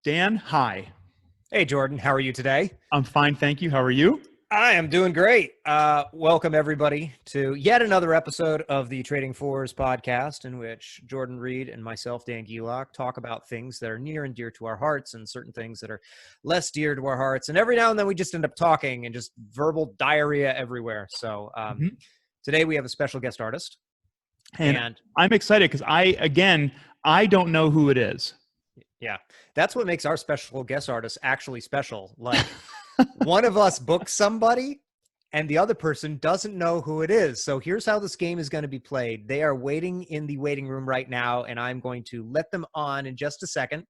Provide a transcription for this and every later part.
Dan, hi. Hey, Jordan. How are you today? I'm fine, thank you. How are you? I am doing great. Welcome, everybody, to yet another episode of the Trading Fours podcast, in which Jordan Reed and myself, Dan Gelok, talk about things that are near and dear to our hearts and certain things that are less dear to our hearts. And every now and then we just end up talking and just verbal diarrhea everywhere. So today we have a special guest artist. And I'm excited because I don't know who it is. Yeah, that's what makes our special guest artist actually special. Like, one of us books somebody and the other person doesn't know who it is. So here's how this game is going to be played. They are waiting in the waiting room right now, and I'm going to let them on in just a second.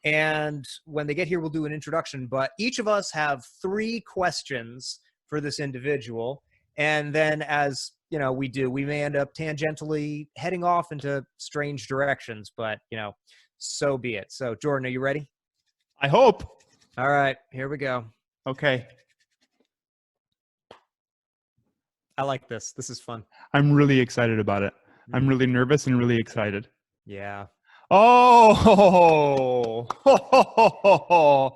And when they get here, we'll do an introduction. But each of us have 3 questions for this individual. And then as you know, we may end up tangentially heading off into strange directions, but so be it. So Jordan, are you ready? I hope. All right, here we go. Okay. I like this. This is fun. I'm really excited about it. I'm really nervous and really excited. Yeah. Oh,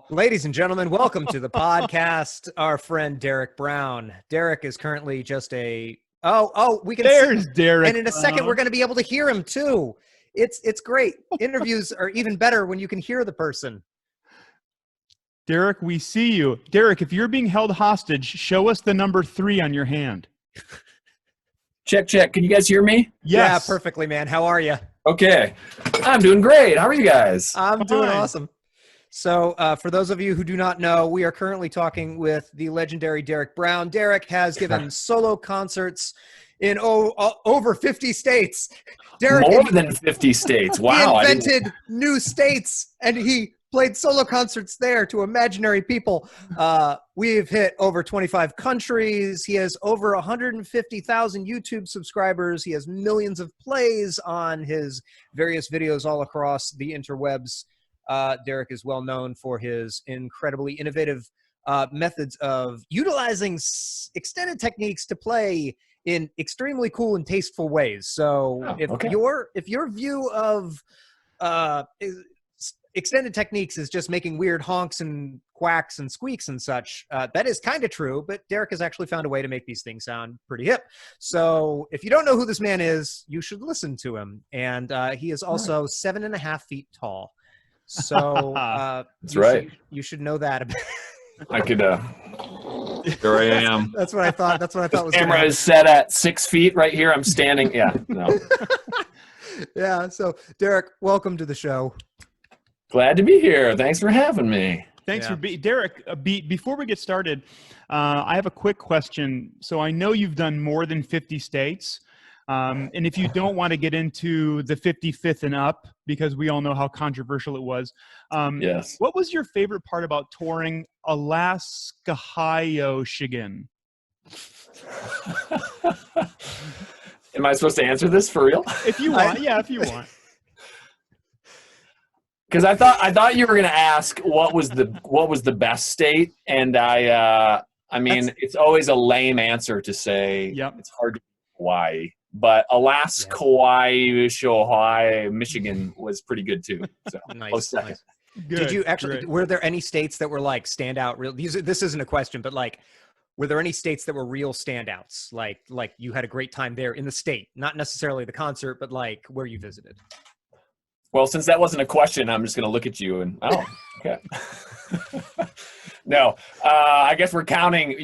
ladies and gentlemen, welcome to the podcast. Our friend Derek Brown. Derek is currently just we can. There's Derek. And in a second, we're going to be able to hear him too. It's great. Interviews are even better when you can hear the person. Derek, we see you. Derek, if you're being held hostage, show us the number 3 on your hand. Check. Can you guys hear me? Yes. Yeah, perfectly, man. How are you? Okay. I'm doing great. How are you guys? I'm doing awesome. So for those of you who do not know, we are currently talking with the legendary Derek Brown. Derek has given solo concerts in over 50 states. Derek, more than 50 states. Wow. He invented new states, and he played solo concerts there to imaginary people. We've hit over 25 countries. He has over 150,000 YouTube subscribers. He has millions of plays on his various videos all across the interwebs. Derek is well known for his incredibly innovative methods of utilizing extended techniques to play in extremely cool and tasteful ways. So if your view of extended techniques is just making weird honks and quacks and squeaks and such, that is kind of true, but Derek has actually found a way to make these things sound pretty hip. So if you don't know who this man is, you should listen to him. And he is also 7.5 feet tall. So that's right. You should know that about. I could here I am. That's what I thought. That's what I thought was camera is set at 6 feet right here. I'm standing. Yeah. No. Yeah. So Derek, welcome to the show. Glad to be here. Thanks for having me. Thanks for being Derek. Before we get started, I have a quick question. So I know you've done more than 50 states. And if you don't want to get into the 55th and up, because we all know how controversial it was. Yes. What was your favorite part about touring Alaska Michigan? Am I supposed to answer this for real? If you want. If you want. Because I thought you were going to ask what was the best state, and I mean it's always a lame answer to say. Yep. It's hard to Hawaii, but Alaska, Hawaii, Michigan was pretty good too. So nice. Nice. Did you actually? Were there any states that were like standout? Real? This isn't a question, but like, were there any states that were real standouts? Like you had a great time there in the state, not necessarily the concert, but like where you visited. Well, since that wasn't a question, I'm just going to look at you and, okay. No, I guess you're counting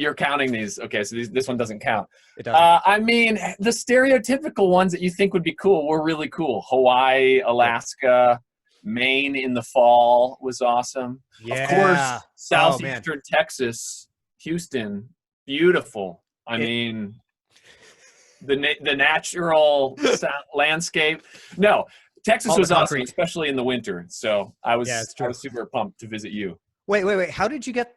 these. Okay, so this one doesn't count. It doesn't. I mean, the stereotypical ones that you think would be cool were really cool. Hawaii, Alaska, Maine in the fall was awesome. Yeah. Of course, southeastern Texas, Houston, beautiful. I mean, the natural landscape. No. Texas was awesome, especially in the winter. So I was super pumped to visit you. Wait. How did you get?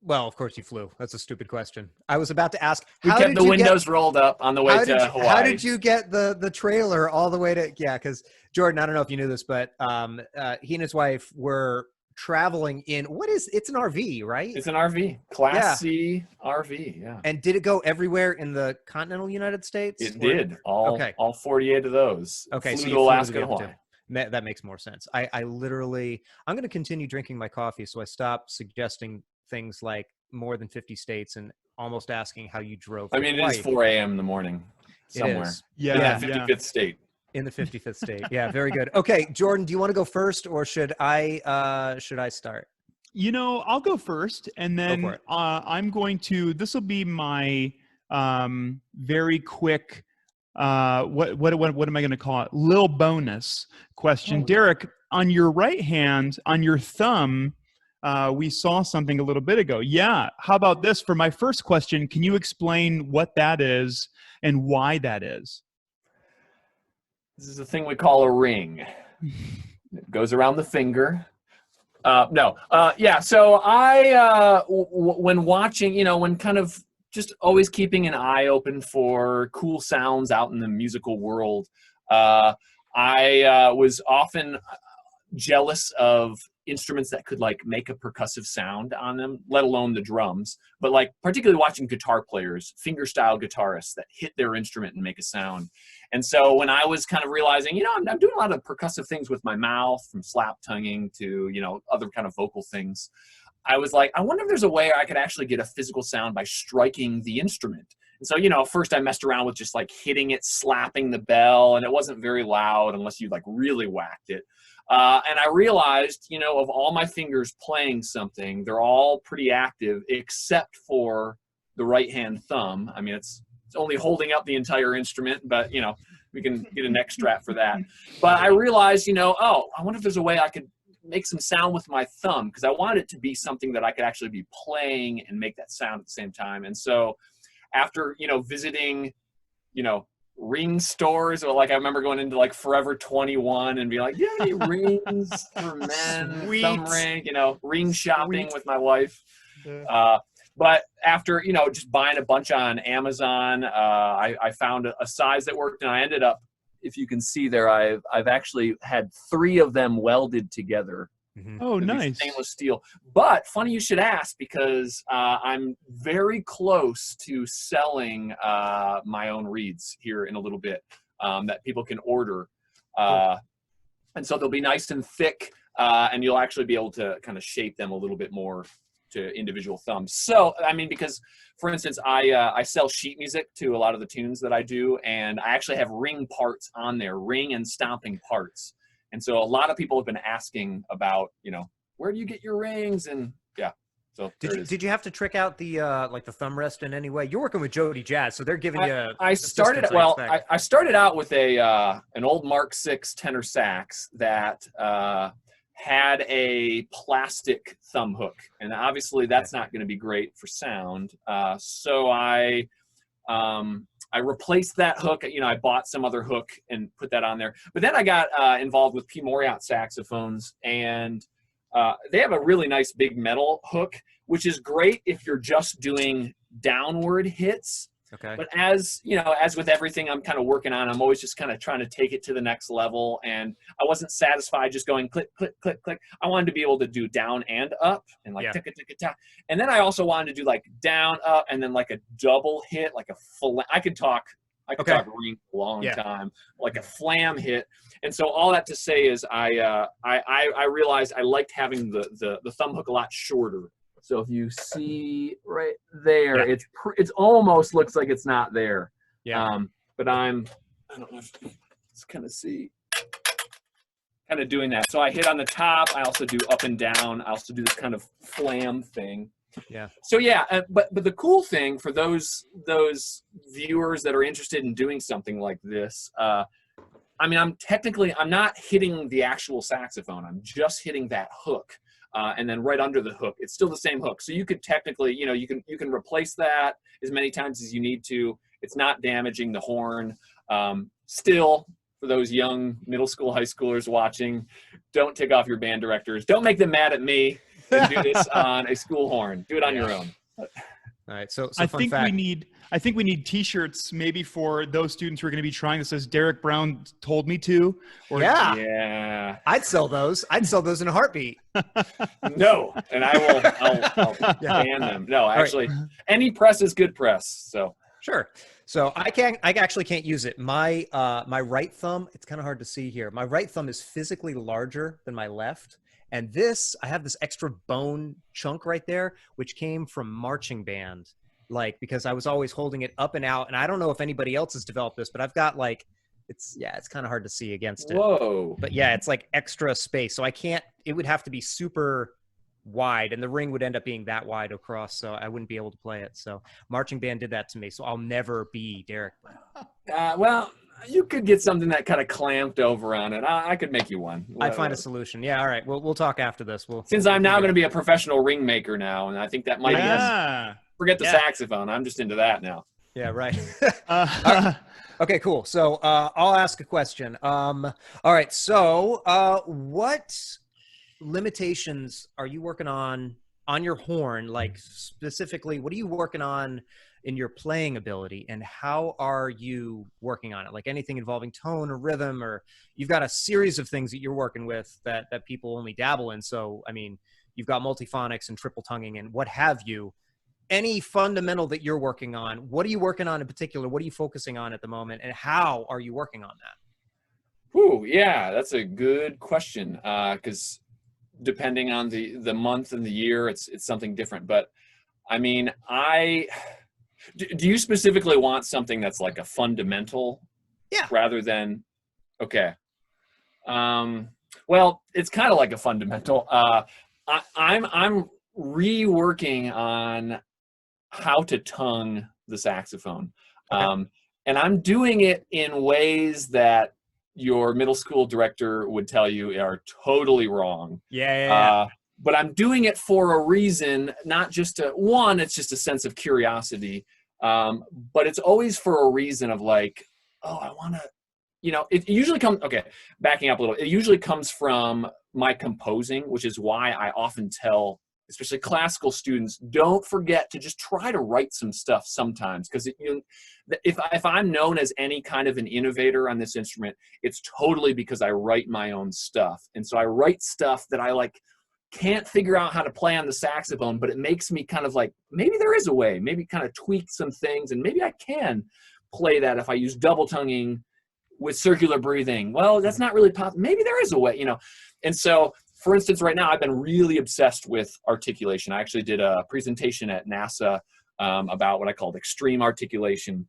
Well, of course you flew. That's a stupid question. I was about to ask. We kept the windows rolled up on the way to Hawaii. How did you get the trailer all the way to? Yeah, because Jordan, I don't know if you knew this, but he and his wife were traveling in it's an RV, right? It's an RV, Class C RV, yeah. And did it go everywhere in the continental United States? It did. All 48 of those. Okay, flew so to Alaska and Hawaii. That makes more sense. I literally, I'm going to continue drinking my coffee, so I stop suggesting things like more than 50 states and almost asking how you drove. I mean, it is 4 a.m. in the morning somewhere. Yeah. In the 55th state. In the 55th state. Yeah, very good. Okay, Jordan, do you want to go first, or should I start? You know, I'll go first, and then I'm going to. This will be my very quick. What am I going to call it? Lil Bonus Question. Derek, on your right hand, on your thumb, we saw something a little bit ago. Yeah. How about this? For my first question, can you explain what that is and why that is? This is a thing we call a ring. It goes around the finger. Yeah. So when watching, you know, when kind of just always keeping an eye open for cool sounds out in the musical world, I was often jealous of instruments that could like make a percussive sound on them, let alone the drums, but like particularly watching guitar players, fingerstyle guitarists that hit their instrument and make a sound. And so when I was kind of realizing, you know, I'm doing a lot of percussive things with my mouth, from slap tonguing to, you know, other kind of vocal things, I was like, I wonder if there's a way I could actually get a physical sound by striking the instrument. And so, you know, first I messed around with just like hitting it, slapping the bell, and it wasn't very loud unless you like really whacked it. And I realized, you know, of all my fingers playing something, they're all pretty active except for the right hand thumb. I mean, it's only holding up the entire instrument, but, you know, we can get a neck strap for that. But I realized, you know, oh, I wonder if there's a way I could make some sound with my thumb, because I wanted it to be something that I could actually be playing and make that sound at the same time. And so after, you know, visiting, you know, ring stores, or like I remember going into like Forever 21 and being like, yeah, any rings for men, Sweet. thumb ring, you know, ring shopping with my wife. But after, you know, just buying a bunch on Amazon, I found a size that worked, and I ended up, if you can see there, I've actually had 3 of them welded together. Mm-hmm. Oh, nice. Stainless steel. But funny you should ask, because I'm very close to selling my own reeds here in a little bit that people can order. And so they'll be nice and thick, and you'll actually be able to kind of shape them a little bit more to individual thumbs. So, I mean, because, for instance, I sell sheet music to a lot of the tunes that I do, and I actually have ring parts on there, ring and stomping parts. And so a lot of people have been asking about, you know, where do you get your rings? And yeah, so did you have to trick out the like the thumb rest in any way? You're working with Jody Jazz, so they're giving you. I started out with an old Mark VI tenor sax that had a plastic thumb hook, and obviously that's not going to be great for sound. So I replaced that hook. You know, I bought some other hook and put that on there. But then I got involved with P. Moriarty saxophones, and they have a really nice big metal hook, which is great if you're just doing downward hits. Okay. But as you know, as with everything I'm kind of working on, I'm always just kind of trying to take it to the next level. And I wasn't satisfied just going click, click, click, click. I wanted to be able to do down and up and like tick, tick, tick, tick. And then I also wanted to do like down, up, and then like a double hit, like a full. I could talk ring a long time, like a flam hit. And so all that to say is I realized I liked having the thumb hook a lot shorter. So if you see right there, it's almost looks like it's not there. Yeah. But I don't know if you kind of see, kind of doing that. So I hit on the top. I also do up and down. I also do this kind of flam thing. Yeah. So yeah, but the cool thing for those viewers that are interested in doing something like this, I mean, I'm not hitting the actual saxophone. I'm just hitting that hook. And then right under the hook, it's still the same hook. So you could technically, you know, you can replace that as many times as you need to. It's not damaging the horn. Still, for those young middle school, high schoolers watching, don't tick off your band directors. Don't make them mad at me and do this on a school horn. Do it on your own. All right. So I think we need T-shirts maybe for those students who are going to be trying this. Says Derek Brown told me to. Or, yeah. I'd sell those. I'd sell those in a heartbeat. No, and I'll ban them. No, actually, any press is good press. So sure. So I actually can't use it. My right thumb, it's kind of hard to see here. My right thumb is physically larger than my left. And I have this extra bone chunk right there, which came from marching band. Like, because I was always holding it up and out. And I don't know if anybody else has developed this, but I've got like, it's kind of hard to see against it. Whoa. But yeah, it's like extra space. So it would have to be super wide, and the ring would end up being that wide across, so I wouldn't be able to play it. So marching band did that to me, so I'll never be Derek. Well, you could get something that kind of clamped over on it. I could make you one. I'd find a solution. Yeah, all right. We'll talk after this. Since I'm now going to be a professional ring maker now, and I think that might be forget the saxophone. I'm just into that now. Yeah, right. Okay, cool. So I'll ask a question. All right. So what limitations are you working on your horn? Like specifically, what are you working on in your playing ability, and how are you working on it? Like anything involving tone or rhythm, or you've got a series of things that you're working with that people only dabble in. So, I mean, you've got multiphonics and triple tonguing and what have you. Any fundamental that you're working on, what are you working on in particular? What are you focusing on at the moment, and how are you working on that? Ooh, yeah, that's a good question. Because depending on the month and the year, it's something different. But I mean, do you specifically want something that's like a fundamental? Yeah. Rather than, okay. Well, it's kind of like a fundamental. I'm reworking on how to tongue the saxophone. Okay. And I'm doing it in ways that your middle school director would tell you are totally wrong. Yeah. But I'm doing it for a reason, not just it's just a sense of curiosity. But it's always for a reason of like, oh, I want to, it usually comes, okay, backing up a little, it usually comes from my composing, which is why I often tell, especially classical students, don't forget to just try to write some stuff sometimes. Because if I'm known as any kind of an innovator on this instrument, it's totally because I write my own stuff. And so I write stuff that I like can't figure out how to play on the saxophone, but it makes me kind of like, maybe there is a way, maybe kind of tweak some things, and maybe I can play that if I use double tonguing with circular breathing. Well, that's not really possible. Maybe there is a way, And so, for instance, right now I've been really obsessed with articulation. I actually did a presentation at NASA about what I called extreme articulation.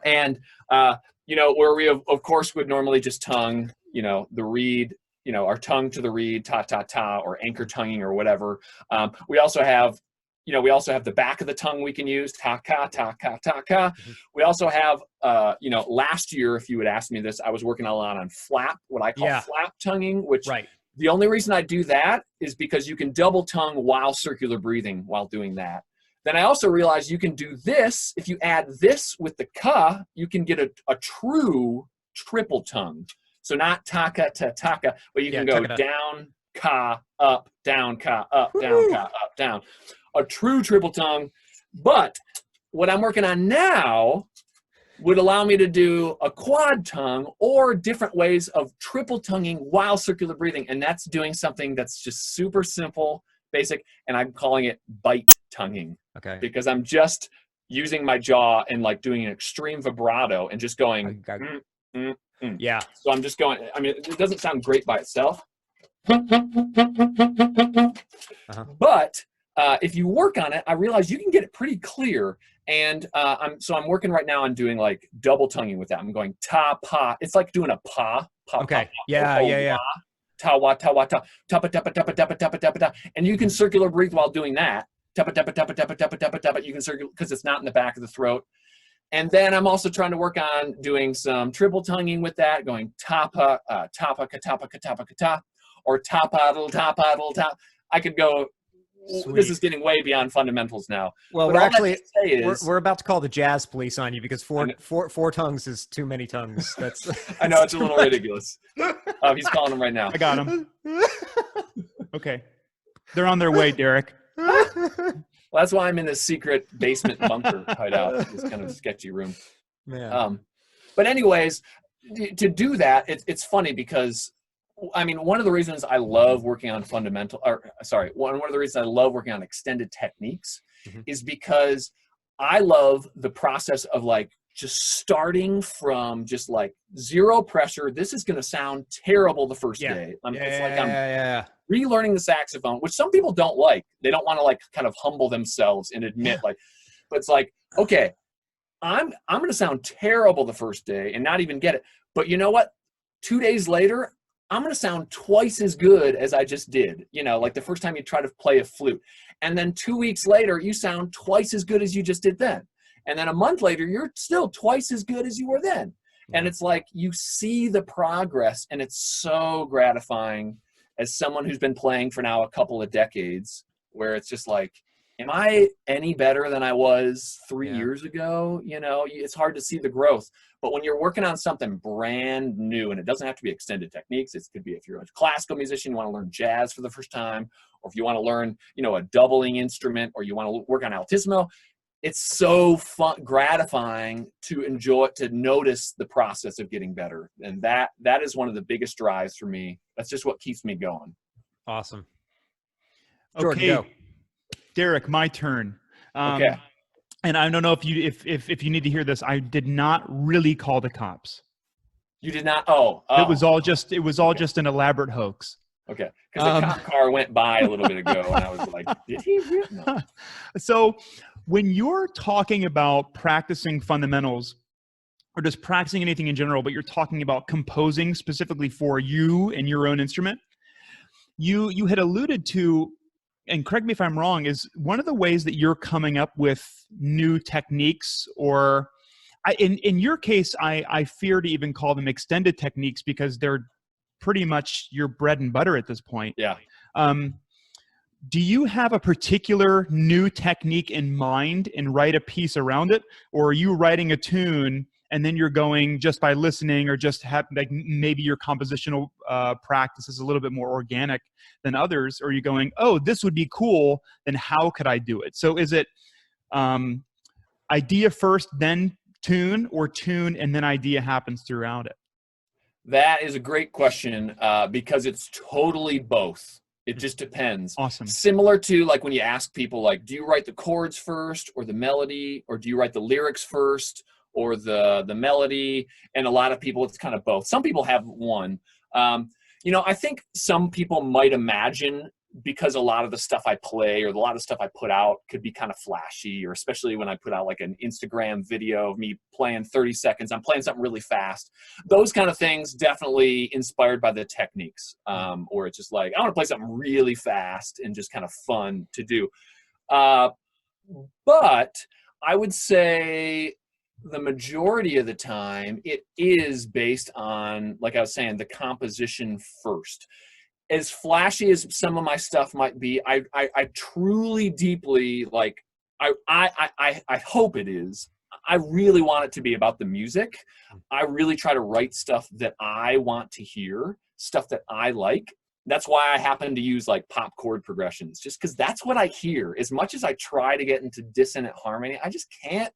And, where we, of course, would normally just tongue, the reed, our tongue to the reed, ta, ta, ta, or anchor tonguing or whatever. We also have the back of the tongue we can use, ta, ka, ta, ka, ta, ka. Mm-hmm. We also have, last year, if you had asked me this, I was working a lot on flap, what I call flap tonguing, which the only reason I do that is because you can double tongue while circular breathing while doing that. Then I also realized you can do this. If you add this with the ka, you can get a true triple tongue. So not taka ta taka, but you can go down, ka, up, down, ka, up, down, ka, up, down. A true triple tongue. But what I'm working on now would allow me to do a quad tongue or different ways of triple tonguing while circular breathing. And that's doing something that's just super simple, basic, and I'm calling it bite tonguing. Okay. Because I'm just using my jaw and like doing an extreme vibrato and just going, Yeah. So I'm just going, I mean, it doesn't sound great by itself. But if you work on it, I realize you can get it pretty clear. And I'm working right now on doing like double tonguing with that. I'm going ta, pa. It's like doing a pa. Okay. Yeah. Ta, wa, ta, wa, ta. Tappa, tappa, tappa, tappa, tappa, tappa, tappa. And you can circular breathe while doing that. Tappa, tappa, tappa, tappa, tappa, tappa, tappa. You can circular, because it's not in the back of the throat. And then I'm also trying to work on doing some triple tonguing with that, going tapa, tapa, katapa, katapa, kata, or tapadle, tapadle, tap. I could go. Sweet. This is getting way beyond fundamentals now. Well, we're about to call the jazz police on you because four tongues is too many tongues. That's I know, it's a little ridiculous. He's calling them right now. I got him. Okay, they're on their way, Derek. Well, that's why I'm in this secret basement bunker hideout, this kind of sketchy room. Man. But anyways, to do that, it's funny because, I mean, one of the reasons I love working on one of the reasons I love working on extended techniques is because I love the process of like just starting from just like zero pressure. This is going to sound terrible the first day. It's like I'm relearning the saxophone, which some people don't like. They don't want to like kind of humble themselves and admit like, but it's like, okay, I'm going to sound terrible the first day and not even get it. But you know what? 2 days later, I'm going to sound twice as good as I just did. You know, like the first time you try to play a flute. And then 2 weeks later, you sound twice as good as you just did then. And then a month later, you're still twice as good as you were then. And it's like you see the progress, and it's so gratifying as someone who's been playing for now a couple of decades, where it's just like, am I any better than I was 3 years ago? You know, it's hard to see the growth. But when you're working on something brand new, and it doesn't have to be extended techniques, it could be if you're a classical musician, you want to learn jazz for the first time, or if you want to learn, you know, a doubling instrument, or you want to work on altissimo, it's so fun, gratifying to enjoy, to notice the process of getting better. And that is one of the biggest drives for me. That's just what keeps me going. Awesome. Jordan, okay, go. Derek, my turn. Okay. And I don't know if you need to hear this. I did not really call the cops. You did not? Oh. It was all just an elaborate hoax. Okay. Because the cop car went by a little bit ago, and I was like, did he really? No. So when you're talking about practicing fundamentals, or just practicing anything in general, but you're talking about composing specifically for you and your own instrument, you had alluded to, and correct me if I'm wrong, is one of the ways that you're coming up with new techniques, or in your case, I fear to even call them extended techniques, because they're pretty much your bread and butter at this point. Yeah. Do you have a particular new technique in mind and write a piece around it? Or are you writing a tune and then you're going just by listening, or just have like maybe your compositional practice is a little bit more organic than others? Or are you going, oh, this would be cool, then how could I do it? So is it idea first, then tune, or tune and then idea happens throughout it? That is a great question, because it's totally both. It just depends. Awesome. Similar to like when you ask people, like, do you write the chords first or the melody, or do you write the lyrics first or the melody? And a lot of people, it's kind of both. Some people have one. You know, I think some people might imagine, because a lot of the stuff I play or a lot of stuff I put out could be kind of flashy, or especially when I put out like an Instagram video of me playing 30 seconds, I'm playing something really fast. Those kind of things definitely inspired by the techniques, or it's just like, I want to play something really fast and just kind of fun to do. But I would say the majority of the time it is based on, like I was saying, the composition first. As flashy as some of my stuff might be, I truly, deeply, like, I hope it is. I really want it to be about the music. I really try to write stuff that I want to hear, stuff that I like. That's why I happen to use like pop chord progressions, just because that's what I hear. As much as I try to get into dissonant harmony, I just can't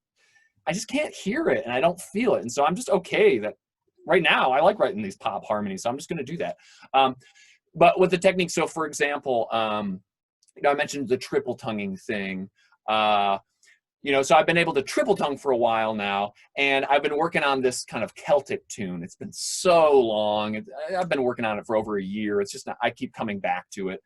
hear it, and I don't feel it. And so I'm just okay that right now I like writing these pop harmonies, so I'm just going to do that. But with the technique, so for example, you know, I mentioned the triple tonguing thing. You know, so I've been able to triple tongue for a while now, and I've been working on this kind of Celtic tune. It's been so long. I've been working on it for over a year. It's just not, I keep coming back to it.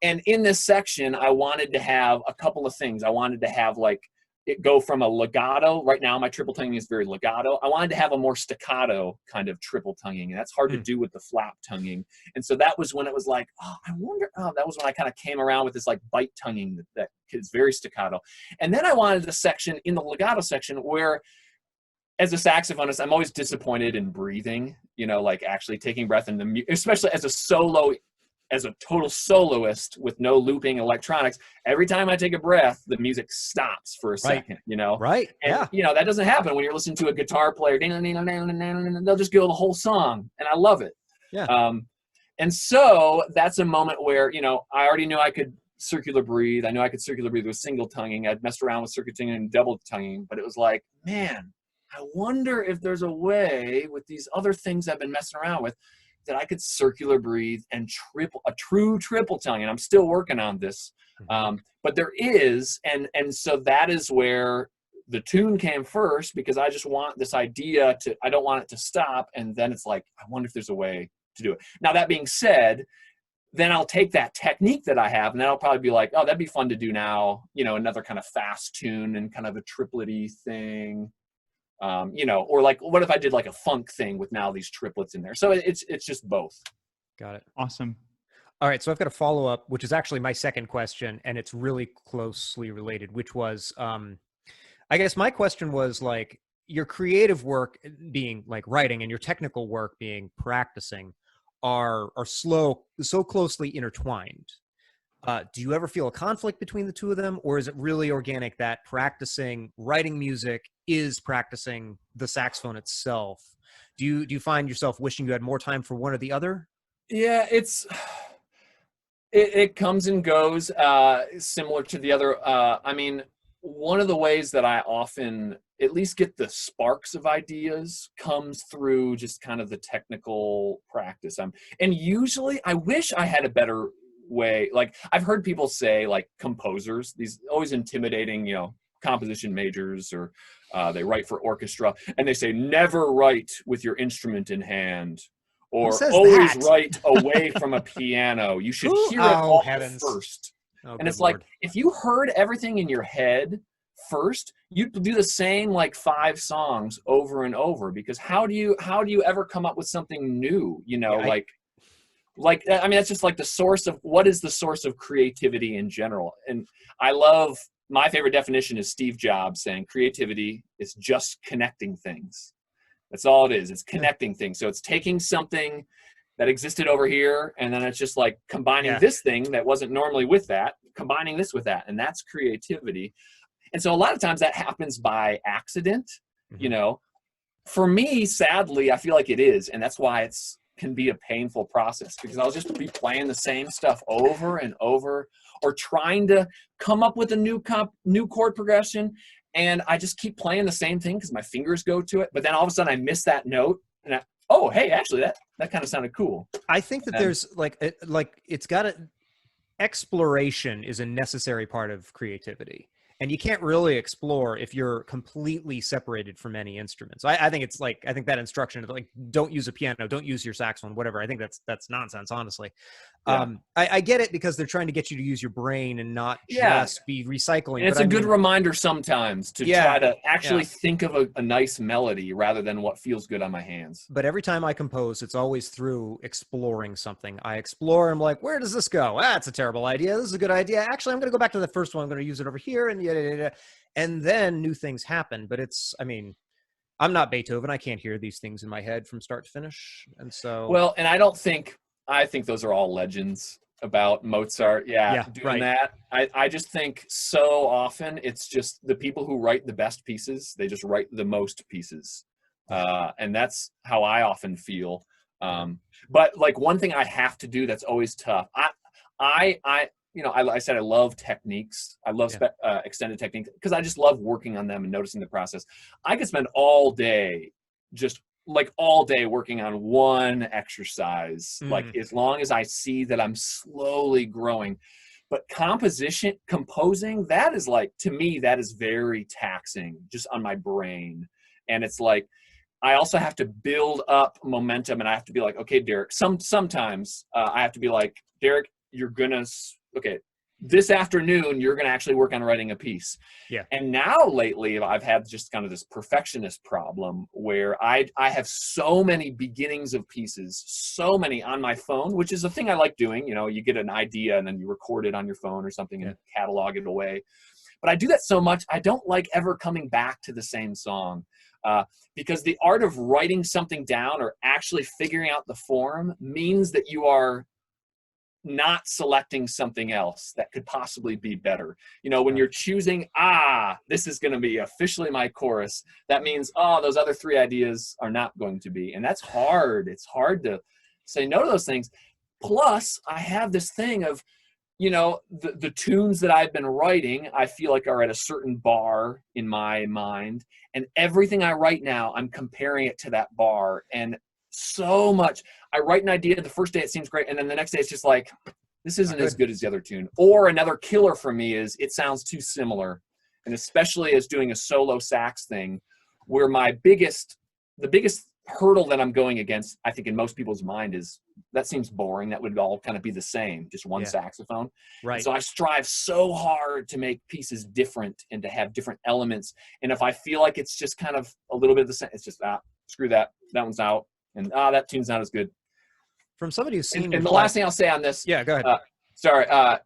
And in this section, I wanted to have a couple of things. I wanted to have like it go from a legato. Right now, my triple tonguing is very legato. I wanted to have a more staccato kind of triple tonguing, and that's hard to do with the flap tonguing. And so that was when it was like, oh, I wonder, that was when I kind of came around with this like bite tonguing that is very staccato. And then I wanted the section in the legato section where, as a saxophonist, I'm always disappointed in breathing, you know, like actually taking breath in the, especially as a solo, as a total soloist with no looping electronics. Every time I take a breath, the music stops for a second, you know? Right. And, you know, that doesn't happen when you're listening to a guitar player. They'll just go the whole song, and I love it. Yeah. And so that's a moment where, you know, I already knew I could circular breathe. I knew I could circular breathe with single tonguing. I'd messed around with circular tonguing and double tonguing, but it was like, man, I wonder if there's a way with these other things I've been messing around with that I could circular breathe and a true triple tongue. And I'm still working on this. But there is, and so that is where the tune came first because I just want this idea I don't want it to stop. And then it's like, I wonder if there's a way to do it. Now, that being said, then I'll take that technique that I have, and then I'll probably be like, oh, that'd be fun to do now, another kind of fast tune and kind of a triplet-y thing. Or like, what if I did like a funk thing with now these triplets in there? So it's just both. Got it. Awesome. All right. So I've got a follow-up, which is actually my second question, and it's really closely related, which was, I guess my question was like, your creative work being like writing and your technical work being practicing are so closely intertwined. Do you ever feel a conflict between the two of them, or is it really organic that practicing writing music is practicing the saxophone itself? Do you find yourself wishing you had more time for one or the other? Yeah, it comes and goes, similar to the other. I mean, one of the ways that I often at least get the sparks of ideas comes through just kind of the technical practice. And usually I wish I had a better way. Like, I've heard people say, like, composers, these always intimidating, composition majors, or they write for orchestra, and they say, never write with your instrument in hand, or always write away from a piano. You should hear it all first. And it's like, if you heard everything in your head first, you do the same like 5 songs over and over, because how do you ever come up with something new? I mean, that's just like what is the source of creativity in general. And my favorite definition is Steve Jobs saying creativity is just connecting things. That's all it is. It's connecting things. So it's taking something that existed over here, and then it's just like combining this thing that wasn't normally with that, combining this with that, and that's creativity. And so a lot of times that happens by accident. For me, sadly, I feel like it is, and that's why it's can be a painful process, because I'll just be playing the same stuff over and over, or trying to come up with a new chord progression, and I just keep playing the same thing because my fingers go to it, but then all of a sudden I miss that note, and oh, hey, actually that kind of sounded cool. I think that there's it's got exploration is a necessary part of creativity. And you can't really explore if you're completely separated from any instruments. I think it's like, I think that instruction of like, don't use a piano, don't use your saxophone, whatever. I think that's nonsense, honestly. Yeah. I get it, because they're trying to get you to use your brain and not just be recycling. And it's a good reminder sometimes to try to actually think of a nice melody rather than what feels good on my hands. But every time I compose, it's always through exploring something. I explore, I'm like, where does this go? It's a terrible idea. This is a good idea. Actually, I'm going to go back to the first one. I'm going to use it over here, and and then new things happen. But I'm not Beethoven. I can't hear these things in my head from start to finish. And so, and I think those are all legends about Mozart. Doing that. I just think so often it's just the people who write the best pieces, they just write the most pieces. And that's how I often feel. But like, one thing I have to do that's always tough. I said I love techniques. I love extended techniques because I just love working on them and noticing the process. I could spend all day working on one exercise, like as long as I see that I'm slowly growing. But composing, that is like, to me, that is very taxing just on my brain. And it's like, I also have to build up momentum, and I have to be like, okay, Derek, sometimes I have to be like, Derek, this afternoon, you're going to actually work on writing a piece. Yeah. And now lately, I've had just kind of this perfectionist problem where I have so many beginnings of pieces, so many on my phone, which is a thing I like doing. You get an idea and then you record it on your phone or something and catalog it away. But I do that so much, I don't like ever coming back to the same song. Because the art of writing something down or actually figuring out the form means that you are not selecting something else that could possibly be better. When you're choosing, this is going to be officially my chorus, that means, those other 3 ideas are not going to be. And that's hard. It's hard to say no to those things. Plus, I have this thing of, the tunes that I've been writing, I feel like are at a certain bar in my mind. And everything I write now, I'm comparing it to that bar. And so much, I write an idea, the first day it seems great, and then the next day it's just like, this isn't as good as the other tune. Or another killer for me is it sounds too similar. and especially as doing a solo sax thing, where the biggest hurdle that I'm going against, I think in most people's mind, is that seems boring. That would all kind of be the same, just one saxophone. Right. So I strive so hard to make pieces different and to have different elements. And if I feel like it's just kind of a little bit of the same, it's just, screw that. That one's out. And that tune's not as good. From somebody who's seen and the last thing I'll say on this, yeah, go ahead.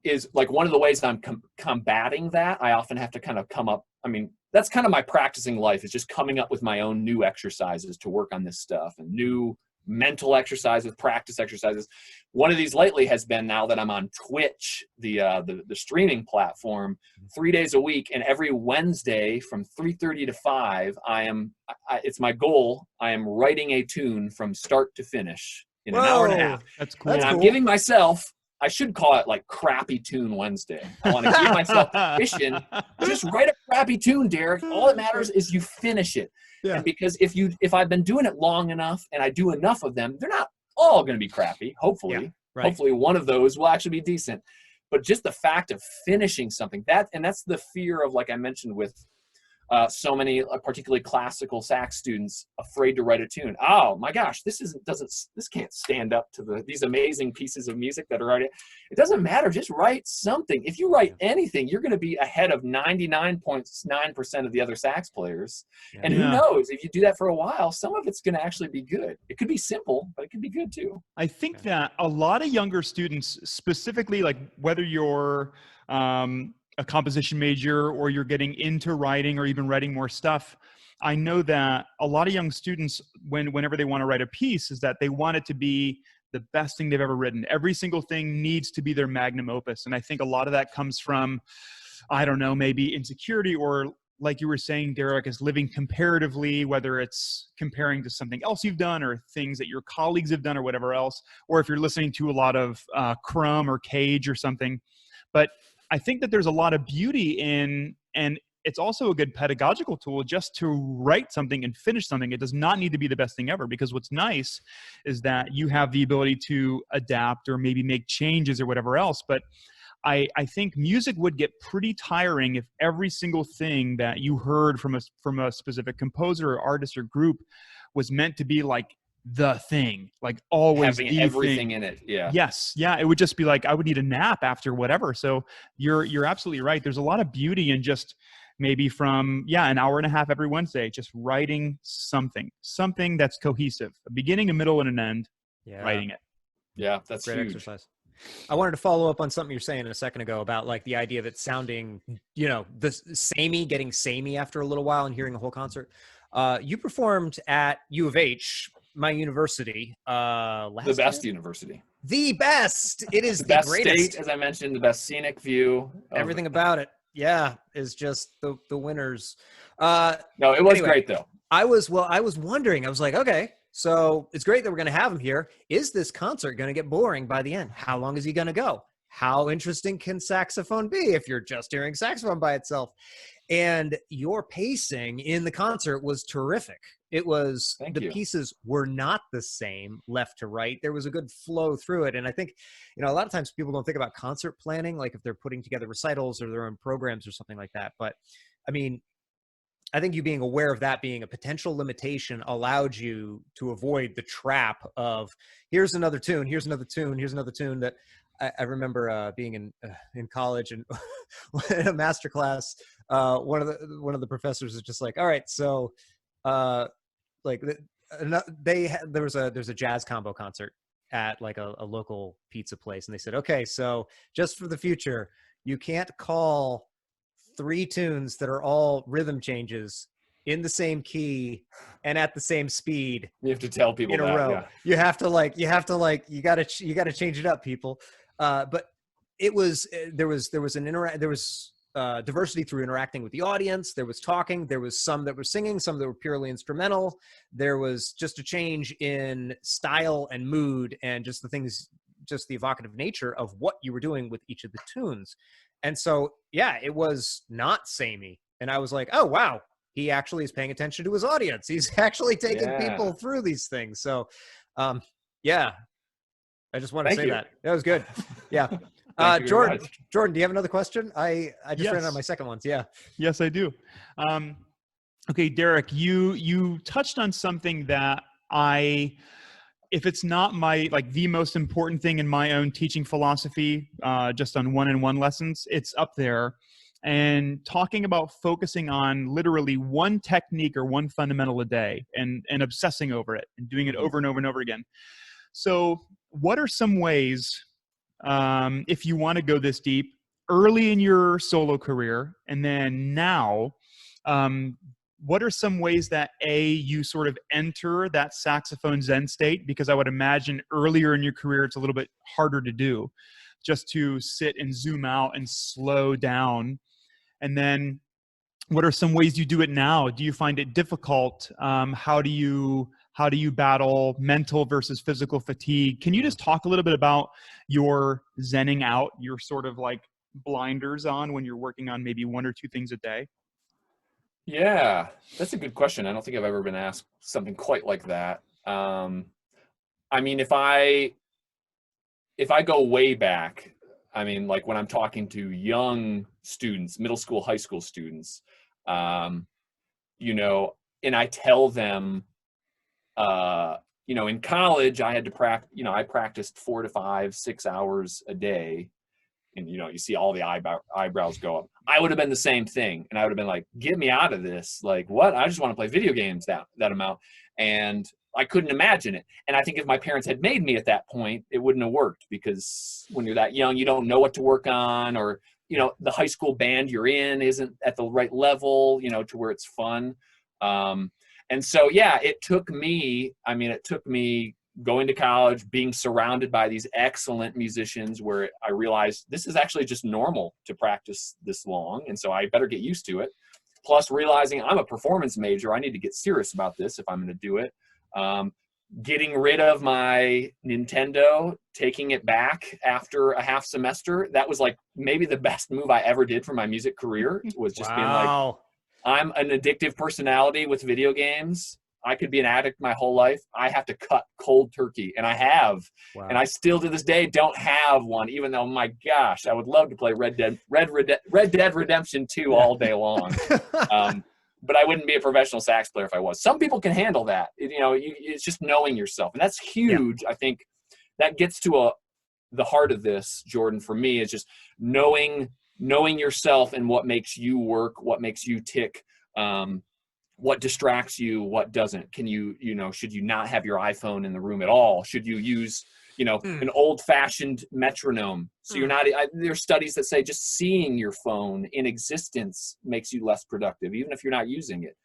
is like one of the ways I'm combating that. I often have to kind of come up. I mean, that's kind of my practicing life, is just coming up with my own new exercises to work on this stuff, and new mental exercises, practice exercises. One of these lately has been, now that I'm on Twitch, the streaming platform, 3 days a week, and every Wednesday from 3:30 to 5, it's my goal. I am writing a tune from start to finish in an hour and a half. That's cool. And I'm giving myself, I should call it like Crappy Tune Wednesday. I want to give myself permission. Just write a crappy tune, Derek. All that matters is you finish it. Yeah. And because if I've been doing it long enough and I do enough of them, they're not all going to be crappy. Hopefully, right. Hopefully one of those will actually be decent. But just the fact of finishing something, that's the fear of, like I mentioned, with so many, particularly classical sax students, afraid to write a tune. Oh my gosh, this can't stand up to these amazing pieces of music that are already. It doesn't matter. Just write something. If you write anything, you're going to be ahead of 99.9% of the other sax players. Yeah. And who knows? If you do that for a while, some of it's going to actually be good. It could be simple, but it could be good too. I think that a lot of younger students, specifically, like whether you're a composition major or you're getting into writing or even writing more stuff, I know that a lot of young students, whenever they want to write a piece, is that they want it to be the best thing they've ever written. Every single thing needs to be their magnum opus. And I think a lot of that comes from, I don't know, maybe insecurity, or like you were saying, Derek, is living comparatively, whether it's comparing to something else you've done or things that your colleagues have done or whatever else, or if you're listening to a lot of Crumb or Cage or something. But I think that there's a lot of beauty in, and it's also a good pedagogical tool, just to write something and finish something. It does not need to be the best thing ever, because what's nice is that you have the ability to adapt or maybe make changes or whatever else. But I think music would get pretty tiring if every single thing that you heard from a specific composer or artist or group was meant to be like the thing, like always having everything in it. Yeah. Yes. Yeah. It would just be like, I would need a nap after whatever. So you're absolutely right. There's a lot of beauty in just maybe from, an hour and a half every Wednesday, just writing something that's cohesive, a beginning, a middle, and an end, writing it. Yeah. That's great huge exercise. I wanted to follow up on something you were saying a second ago about like the idea of it sounding, the samey, getting samey after a little while and hearing a whole concert. You performed at U of H, my university, the best university. The best. It is the best greatest. State, as I mentioned, the best scenic view. Everything about it. Yeah, is just the winners. No, it was great though. I was wondering. I was like, okay, so it's great that we're going to have him here. Is this concert going to get boring by the end? How long is he going to go? How interesting can saxophone be if you're just hearing saxophone by itself? And your pacing in the concert was terrific. It was, pieces were not the same left to right. There was a good flow through it. And I think, a lot of times people don't think about concert planning, like if they're putting together recitals or their own programs or something like that. But I mean, I think you being aware of that being a potential limitation allowed you to avoid the trap of here's another tune, here's another tune, here's another tune. That I remember being in college and in a master class, one of the professors was just like, all right, so there's a jazz combo concert at like a local pizza place, and they said, okay, so just for the future, you can't call 3 tunes that are all rhythm changes in the same key and at the same speed. You have to tell people in a row. Yeah. You gotta change it up, people. But it was there was diversity through interacting with the audience. There was talking. There was some that were singing, some that were purely instrumental. There was just a change in style and mood, and just the evocative nature of what you were doing with each of the tunes. And so, it was not samey. And I was like, oh, wow, he actually is paying attention to his audience. He's actually taking people through these things. So, I just want to say that. That was good. Yeah. Thank you very Jordan, much. Jordan, do you have another question? I just ran out Yes. of my second ones. Yeah. Yes, I do. Okay, Derek, you touched on something that if it's not the most important thing in my own teaching philosophy, just on one-on-one lessons, it's up there. And talking about focusing on literally one technique or one fundamental a day and obsessing over it and doing it over and over and over again. So what are some ways, if you want to go this deep, early in your solo career and then now, what are some ways that you sort of enter that saxophone Zen state? Because I would imagine earlier in your career, it's a little bit harder to do, just to sit and zoom out and slow down. And then what are some ways you do it now? Do you find it difficult? How do you battle mental versus physical fatigue? Can you just talk a little bit about your zenning out, your sort of like blinders on when you're working on maybe one or two things a day? Yeah, that's a good question. I don't think I've ever been asked something quite like that. I mean, if I go way back, I mean, like when I'm talking to young students, middle school, high school students, you know, and I tell them, you know, in college I had to practice, you know, I practiced 4 to 5, 6 hours a day. And, you know, you see all the eyebrows go up. I would have been the same thing. And I would have been like, get me out of this. Like, what? I just want to play video games that amount. And I couldn't imagine it. And I think if my parents had made me at that point, it wouldn't have worked, because when you're that young, you don't know what to work on, or, you know, the high school band you're in isn't at the right level, you know, to where it's fun. And so, yeah, it took me going to college, being surrounded by these excellent musicians, where I realized this is actually just normal to practice this long. And so I better get used to it. Plus realizing I'm a performance major. I need to get serious about this if I'm going to do it. Getting rid of my Nintendo, taking it back after a half semester. That was like maybe the best move I ever did for my music career, was just being like, I'm an addictive personality with video games. I could be an addict my whole life. I have to cut cold turkey, and I have. Wow. And I still to this day don't have one, even though, my gosh, I would love to play Red Dead Redemption 2 all day long. But I wouldn't be a professional sax player if I was. Some people can handle that. You know, it's just knowing yourself, and that's huge. Yeah. I think that gets to the heart of this, Jordan. For me, is just knowing yourself and what makes you work, what makes you tick. What distracts you, what doesn't. Can you know, should you not have your iPhone in the room at all? Should you use, you know, an old-fashioned metronome? So you're not, there's studies that say just seeing your phone in existence makes you less productive, even if you're not using it.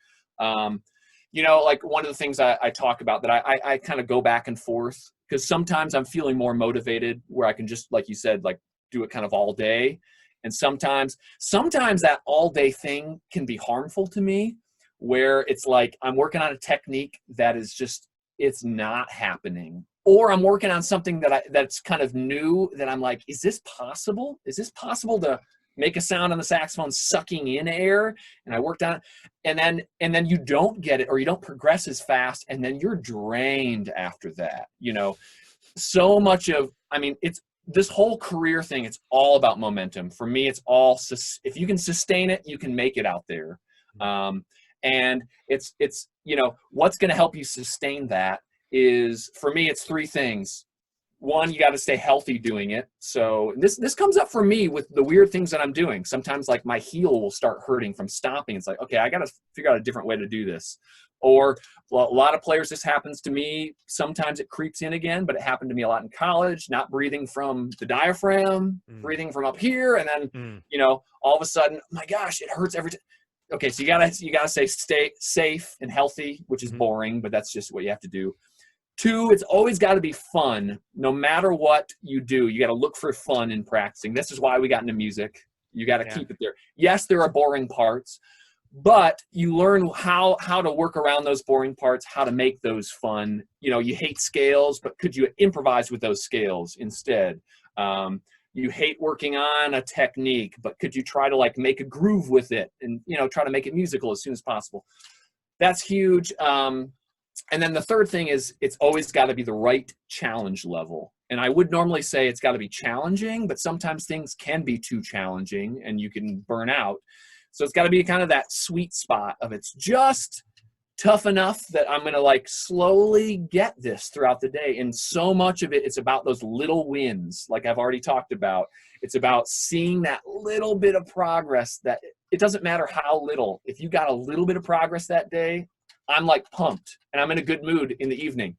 You know, like one of the things I talk about that I kind of go back and forth, because sometimes I'm feeling more motivated where I can just, like you said, like do it kind of all day. And sometimes that all day thing can be harmful to me, where it's like I'm working on a technique that is just, it's not happening. Or I'm working on something that's kind of new, that I'm like, is this possible? Is this possible to make a sound on the saxophone sucking in air? And I worked on it, and then you don't get it, or you don't progress as fast, and then you're drained after that. You know, so much of, I mean, it's this whole career thing, it's all about momentum. For me, it's all, if you can sustain it, you can make it out there. And it's, you know, what's going to help you sustain that is, for me, it's 3 things. One, you got to stay healthy doing it. So this comes up for me with the weird things that I'm doing. Sometimes, like, my heel will start hurting from stopping. It's like, okay, I got to figure out a different way to do this. Or, well, a lot of players, this happens to me. Sometimes it creeps in again, but it happened to me a lot in college, not breathing from the diaphragm, breathing from up here. And then, you know, all of a sudden, my gosh, it hurts every time. Okay, so you gotta stay safe and healthy, which is boring, but that's just what you have to do. 2, it's always got to be fun. No matter what you do, you got to look for fun in practicing. This is why we got into music. You got to keep it there. Yes, there are boring parts, but you learn how to work around those boring parts, how to make those fun. You know, you hate scales, but could you improvise with those scales instead? You hate working on a technique, but could you try to, like, make a groove with it and, you know, try to make it musical as soon as possible? That's huge. And then the third thing is it's always got to be the right challenge level. And I would normally say it's got to be challenging, but sometimes things can be too challenging and you can burn out. So it's got to be kind of that sweet spot of it's just tough enough that I'm going to like slowly get this throughout the day. And so much of it, it's about those little wins. Like I've already talked about, it's about seeing that little bit of progress. That it doesn't matter how little, if you got a little bit of progress that day, I'm like pumped and I'm in a good mood in the evening.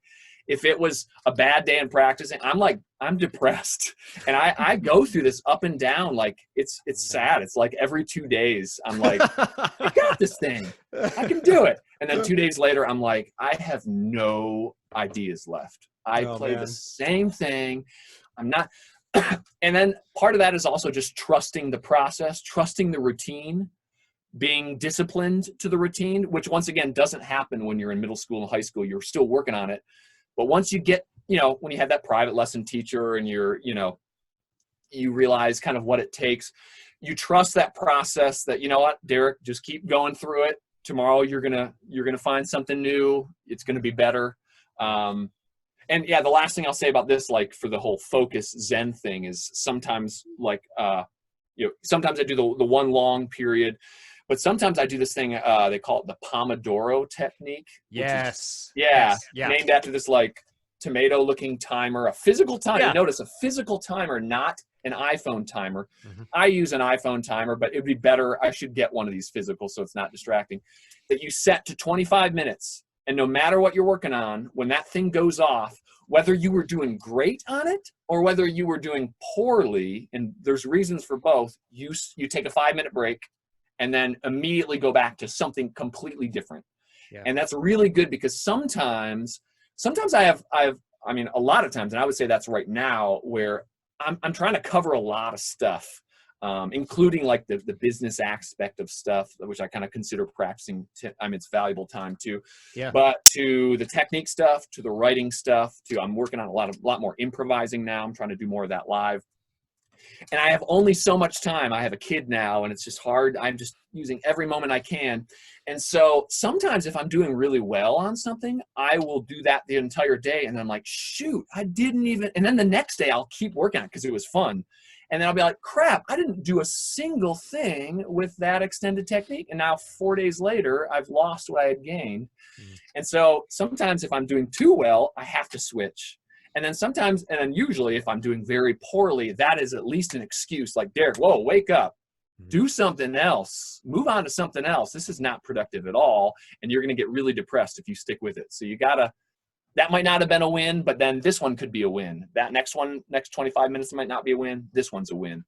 If it was a bad day in practicing, I'm depressed. And I go through this up and down. Like it's sad. It's like every 2 days, I'm like, I got this thing. I can do it. And then 2 days later, I'm like, I have no ideas left. I play the same thing. I'm not. And then part of that is also just trusting the process, trusting the routine, being disciplined to the routine, which once again doesn't happen when you're in middle school and high school. You're still working on it. But once you get, when you have that private lesson teacher and you realize kind of what it takes, you trust that process that, you know what, Derek, just keep going through it. Tomorrow you're going to find something new. It's going to be better. And yeah, the last thing I'll say about this, like for the whole focus Zen thing is sometimes like, sometimes I do the one long period, but sometimes I do this thing, they call it the Pomodoro technique. Yes. Named after this like tomato looking timer, a physical timer. Yeah. Notice a physical timer, not an iPhone timer. Mm-hmm. I use an iPhone timer, but it'd be better. I should get one of these physical so it's not distracting. That you set to 25 minutes. And no matter what you're working on, when that thing goes off, whether you were doing great on it or whether you were doing poorly, and there's reasons for both, you take a 5-minute break and then immediately go back to something completely different. Yeah. And that's really good because sometimes I mean, a lot of times, and I would say that's right now, where I'm trying to cover a lot of stuff, including like the business aspect of stuff, which I kind of consider practicing. It's valuable time too. Yeah. But to the technique stuff, to the writing stuff, I'm working on a lot more improvising now. I'm trying to do more of that live. And I have only so much time. I have a kid now, and it's just hard. I'm just using every moment I can. And so sometimes if I'm doing really well on something, I will do that the entire day. And I'm like, shoot, I didn't even. And then the next day I'll keep working on it because it was fun. And then I'll be like, crap, I didn't do a single thing with that extended technique. And now 4 days later, I've lost what I had gained. And so sometimes if I'm doing too well, I have to switch. And then usually if I'm doing very poorly, that is at least an excuse like, Derek, whoa, wake up, do something else, move on to something else. This is not productive at all. And you're going to get really depressed if you stick with it. So that might not have been a win, but then this one could be a win. That next 25 minutes might not be a win. This one's a win.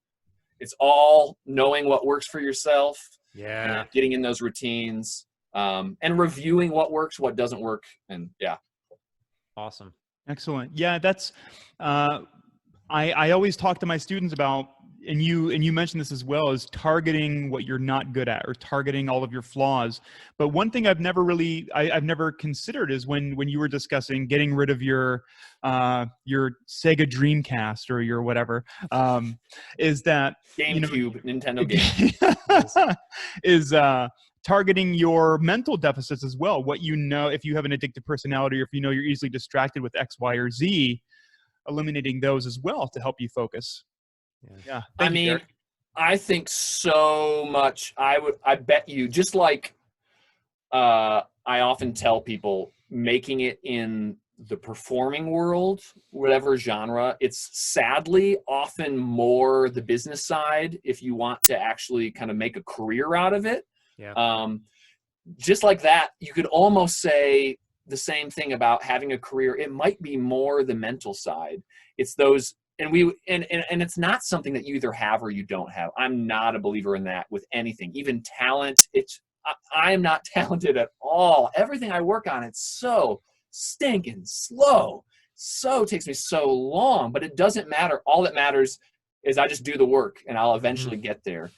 It's all knowing what works for yourself. Yeah. And getting in those routines, and reviewing what works, what doesn't work. And yeah. Awesome. Excellent. Yeah, that's I always talk to my students about, and you mentioned this as well, is targeting what you're not good at or targeting all of your flaws. But one thing I've never considered is when you were discussing getting rid of your Sega Dreamcast or your whatever, is that GameCube, Nintendo game is targeting your mental deficits as well. What if you have an addictive personality, or if you're easily distracted with X, Y, or Z, eliminating those as well to help you focus. Yeah. I think so much. I bet you, just like I often tell people, making it in the performing world, whatever genre, it's sadly often more the business side if you want to actually kind of make a career out of it. Yeah. Just like that, you could almost say the same thing about having a career. It might be more the mental side. It's those, and it's not something that you either have or you don't have. I'm not a believer in that with anything, even talent. I am not talented at all. Everything I work on, it's so stinking slow. So it takes me so long, but it doesn't matter. All that matters is I just do the work and I'll eventually get there.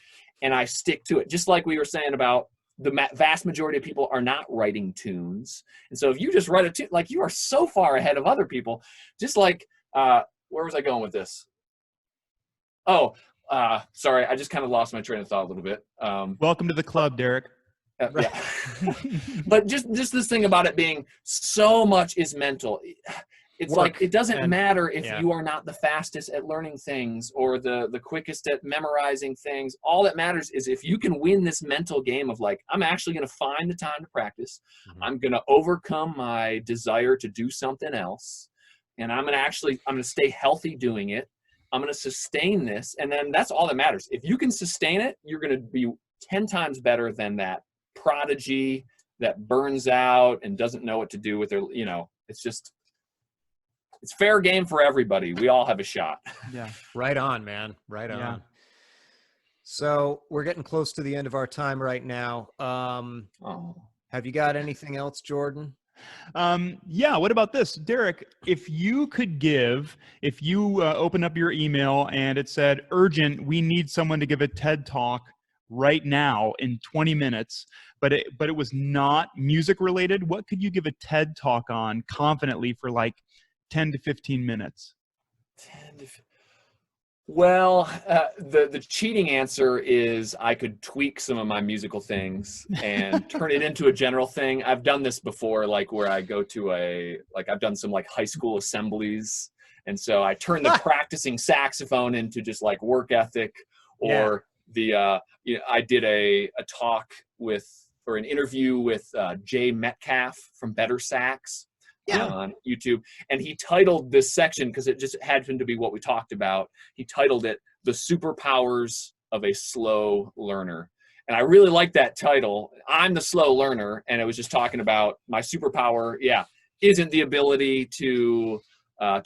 And I stick to it. Just like we were saying about the vast majority of people are not writing tunes. And so if you just write a tune, like, you are so far ahead of other people. Just like, where was I going with this? Oh, sorry. I just kind of lost my train of thought a little bit. Welcome to the club, Derek. Yeah. But just this thing about it being so much is mental. It's like, it doesn't matter if you are not the fastest at learning things or the quickest at memorizing things. All that matters is if you can win this mental game of like, I'm actually going to find the time to practice. I'm going to overcome my desire to do something else. And I'm going to stay healthy doing it. I'm going to sustain this. And then that's all that matters. If you can sustain it, you're going to be 10 times better than that prodigy that burns out and doesn't know what to do with their, it's fair game for everybody. We all have a shot. Yeah. Right on, man. Right on. So we're getting close to the end of our time right now. Have you got anything else, Jordan? Yeah. What about this, Derek? If you open up your email and it said urgent, we need someone to give a TED talk right now in 20 minutes, but it was not music related, what could you give a TED talk on confidently for like 10 to 15 minutes? Well, the cheating answer is I could tweak some of my musical things and turn it into a general thing. I've done this before, like where I go to I've done some like high school assemblies. And so I turn the practicing saxophone into just like work ethic, or I did a talk or an interview with Jay Metcalf from Better Sax. On YouTube, and he titled this section, because it just happened to be what we talked about, he titled it "The Superpowers of a Slow Learner." And I really like that title. I'm the slow learner, and it was just talking about my superpower isn't the ability to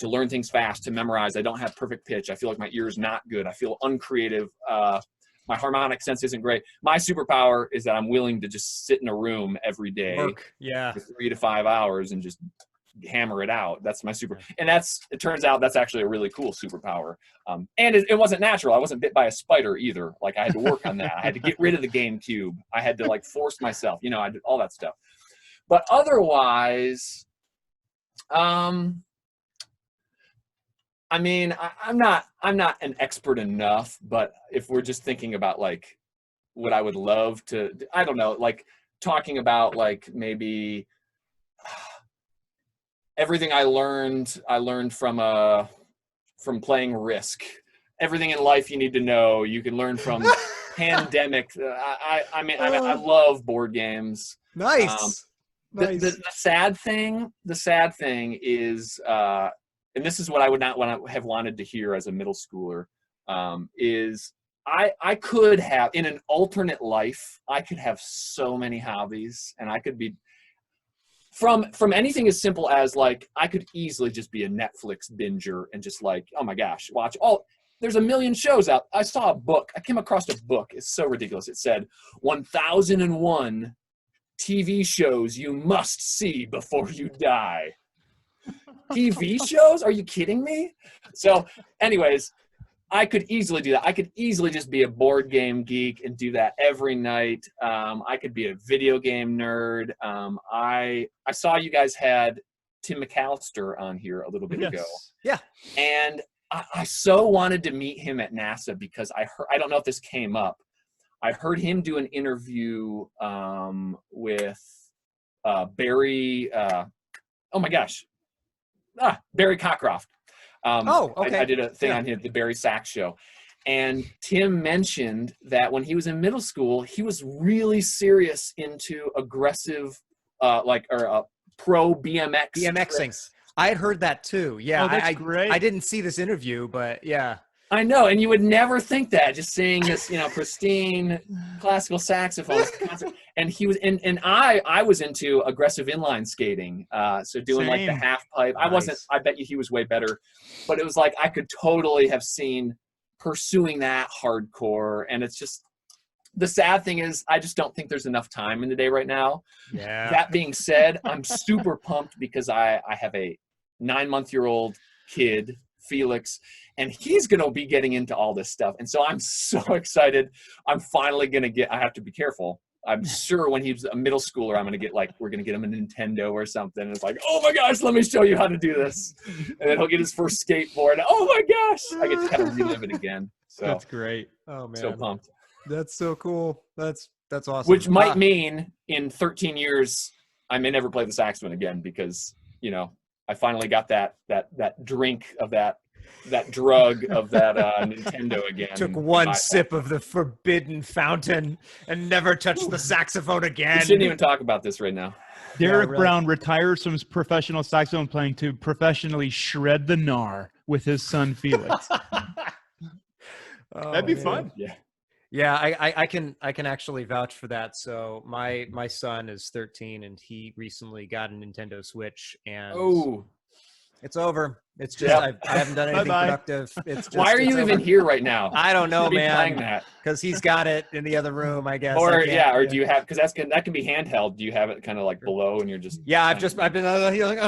learn things fast, to memorize. I don't have perfect pitch. I feel like my ear's not good. I feel uncreative. My harmonic sense isn't great. My superpower is that I'm willing to just sit in a room every day for 3 to 5 hours and just hammer it out. That's my super. And it turns out that's actually a really cool superpower. And it wasn't natural. I wasn't bit by a spider either. Like, I had to work on that. I had to get rid of the GameCube. I had to like force myself, I did all that stuff. But otherwise, I'm not an expert enough, but if we're just thinking about like what I would love to, I don't know, like talking about like maybe everything I learned from playing Risk. Everything in life you need to know, you can learn from Pandemic. I love board games. Nice. The sad thing is, and this is what I would not want to have wanted to hear as a middle schooler, is I could have, in an alternate life, I could have so many hobbies, and I could be from anything as simple as like, I could easily just be a Netflix binger and just like, oh my gosh, watch there's a million shows out. I saw a book. I came across a book. It's so ridiculous. It said 1001 TV shows you must see before you die. TV shows? Are you kidding me? So anyways, I could easily do that. I could easily just be a board game geek and do that every night. I could be a video game nerd. I saw you guys had Tim McAllister on here a little bit ago. Yeah. And I so wanted to meet him at NASA because I don't know if this came up. I heard him do an interview with Barry. Oh my gosh. Barry Cockcroft. Okay. I did a thing on the Barry Sax show. And Tim mentioned that when he was in middle school, he was really serious into aggressive, pro BMX. BMXing. I had heard that too. Yeah. That's great. I didn't see this interview, but yeah. I know, and you would never think that, just seeing this, pristine classical saxophone concert. And he was, and I was into aggressive inline skating, so doing like the half pipe. Nice. I wasn't. I bet you he was way better, but it was like I could totally have seen pursuing that hardcore. And it's just, the sad thing is, I just don't think there's enough time in the day right now. Yeah. That being said, I'm super pumped because I have a 9-month-old kid, Felix, and he's going to be getting into all this stuff. And so I'm so excited. I'm finally going to I have to be careful. I'm sure when he's a middle schooler, I'm going to get we're going to get him a Nintendo or something. And it's like, oh my gosh, let me show you how to do this. And then he'll get his first skateboard. Oh my gosh, I get to kind of relive it again. So that's great. Oh man. So pumped. That's so cool. That's That's awesome. Which might mean in 13 years, I may never play the saxophone again because, you know, I finally got that drink of that drug of that Nintendo again. Took one sip of the forbidden fountain and never touched the saxophone again. We shouldn't even talk about this right now. Derek Brown retires from his professional saxophone playing to professionally shred the gnar with his son Felix. That'd be fun. Yeah. Yeah, I can actually vouch for that. So my son is 13 and he recently got a Nintendo Switch and it's over. It's just I haven't done anything productive. It's just, why are you even here right now? I don't know, man. That because he's got it in the other room, I guess. Or or do you have? Because that can be handheld. Do you have it kind of like below, and you're just? Yeah, I've been like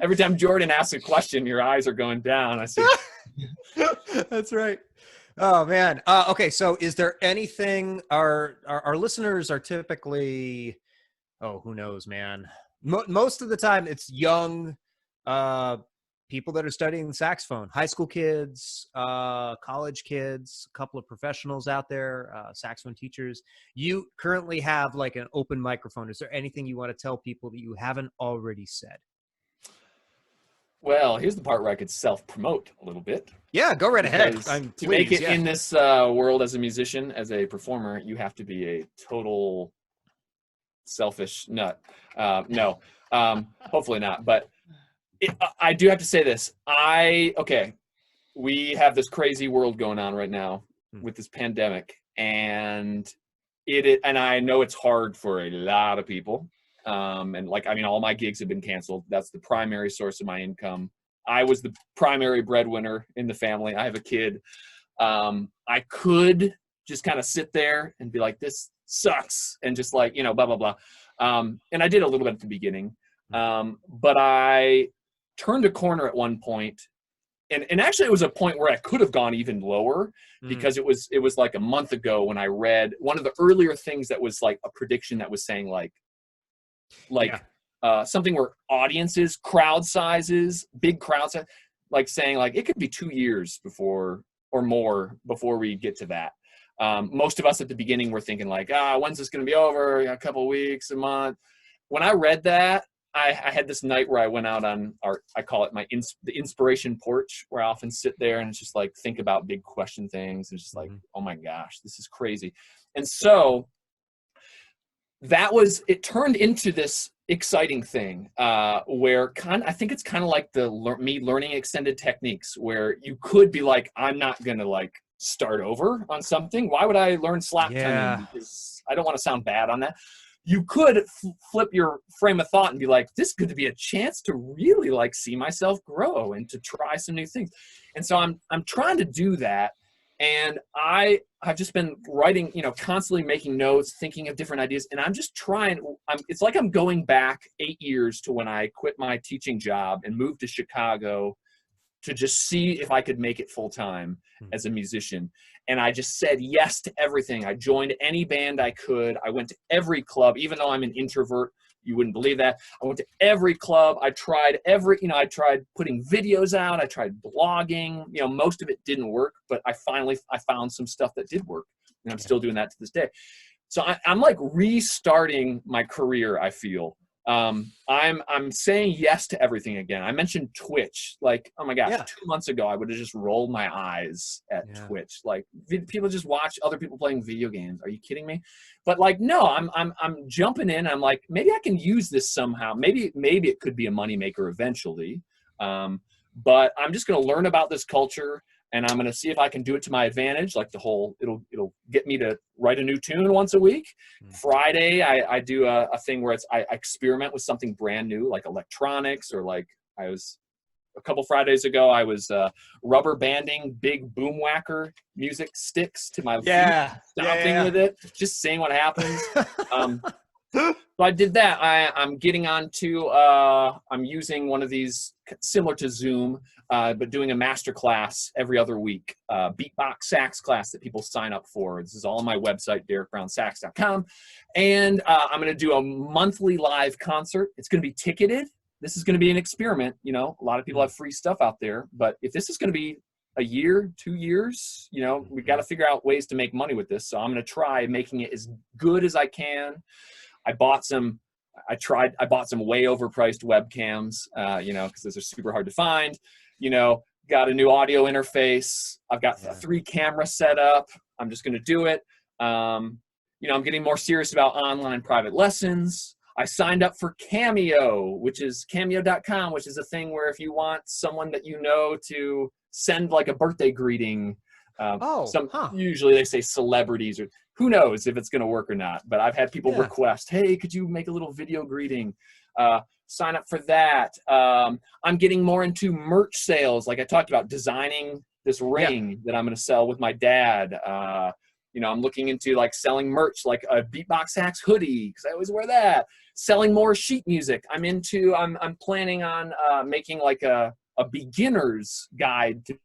Every time Jordan asks a question, your eyes are going down. I see. That's right. Oh man. Okay. So, is there anything our listeners are typically? Oh, who knows, man. Most of the time, it's young people that are studying the saxophone, high school kids, college kids, a couple of professionals out there, saxophone teachers. You currently have like an open microphone. Is there anything you want to tell people that you haven't already said? Well, here's the part where I could self-promote a little bit. Yeah, go right ahead. To make it in this world as a musician, as a performer, you have to be a total selfish nut. No, hopefully not. But I do have to say this. We have this crazy world going on right now with this pandemic, and I know it's hard for a lot of people. And all my gigs have been canceled. That's the primary source of my income. I was the primary breadwinner in the family. I have a kid. I could just kind of sit there and be like, this sucks. And just like, blah, blah, blah. And I did a little bit at the beginning. But I turned a corner at one point. And actually it was a point where I could have gone even lower because it was like a month ago when I read one of the earlier things that was like a prediction that was saying something where audiences, crowd sizes, big crowd size, like saying like it could be 2 years before we get to that. Most of us at the beginning were thinking like, when's this going to be over? A couple of weeks, a month. When I read that, I had this night where I went out on I call it the inspiration porch, where I often sit there and it's just like think about big question things. It's just like, oh my gosh, this is crazy. And so it turned into this exciting thing where I think it's kind of like me learning extended techniques, where you could be like, I'm not going to like start over on something. Why would I learn slap tonguing? Because I don't want to sound bad on that. You could flip your frame of thought and be like, this could be a chance to really like see myself grow and to try some new things. And so I'm trying to do that. And I've just been writing, constantly making notes, thinking of different ideas. And I'm just trying, it's like I'm going back 8 years to when I quit my teaching job and moved to Chicago to just see if I could make it full time as a musician. And I just said yes to everything. I joined any band I could. I went to every club, even though I'm an introvert. You wouldn't believe that. I went to every club. I tried I tried putting videos out. I tried blogging. Most of it didn't work, but I found some stuff that did work, and I'm still doing that to this day. So I'm like restarting my career, I feel. I'm saying yes to everything again. I mentioned Twitch. Like, oh my gosh, 2 months ago, I would have just rolled my eyes at Twitch. Like, people just watch other people playing video games. Are you kidding me? But like, no, I'm jumping in. I'm like, maybe I can use this somehow. Maybe it could be a moneymaker eventually. But I'm just going to learn about this culture, and I'm going to see if I can do it to my advantage. Like it'll get me to write a new tune once a week. Friday, I do a thing where I experiment with something brand new, like electronics, or like a couple Fridays ago, I was rubber banding big boom whacker music sticks to my feet, stomping with it, just seeing what happens. So I did that. I'm getting onto, I'm using one of these similar to Zoom, but doing a master class every other week, BEATBoX SAX class that people sign up for. This is all on my website, derekbrownsax.com. And I'm going to do a monthly live concert. It's going to be ticketed. This is going to be an experiment. A lot of people have free stuff out there, but if this is going to be a year, 2 years. You know, we got to figure out ways to make money with this. So I'm going to try making it as good as I can. I bought some way overpriced webcams, you know, because those are super hard to find. You know, got a new audio interface. I've got 3 cameras set up. I'm just going to do it. You know, I'm getting more serious about online private lessons. I signed up for Cameo, which is cameo.com, which is a thing where if you want someone that you know to send like a birthday greeting, usually they say celebrities, or who knows if it's going to work or not. But I've had people request, hey, could you make a little video greeting? Sign up for that. I'm getting more into merch sales. Like I talked about, designing this ring that I'm going to sell with my dad. You know, I'm looking into like selling merch, like a BEATBoX SAX hoodie, because I always wear that. Selling more sheet music. I'm planning on making like a beginner's guide to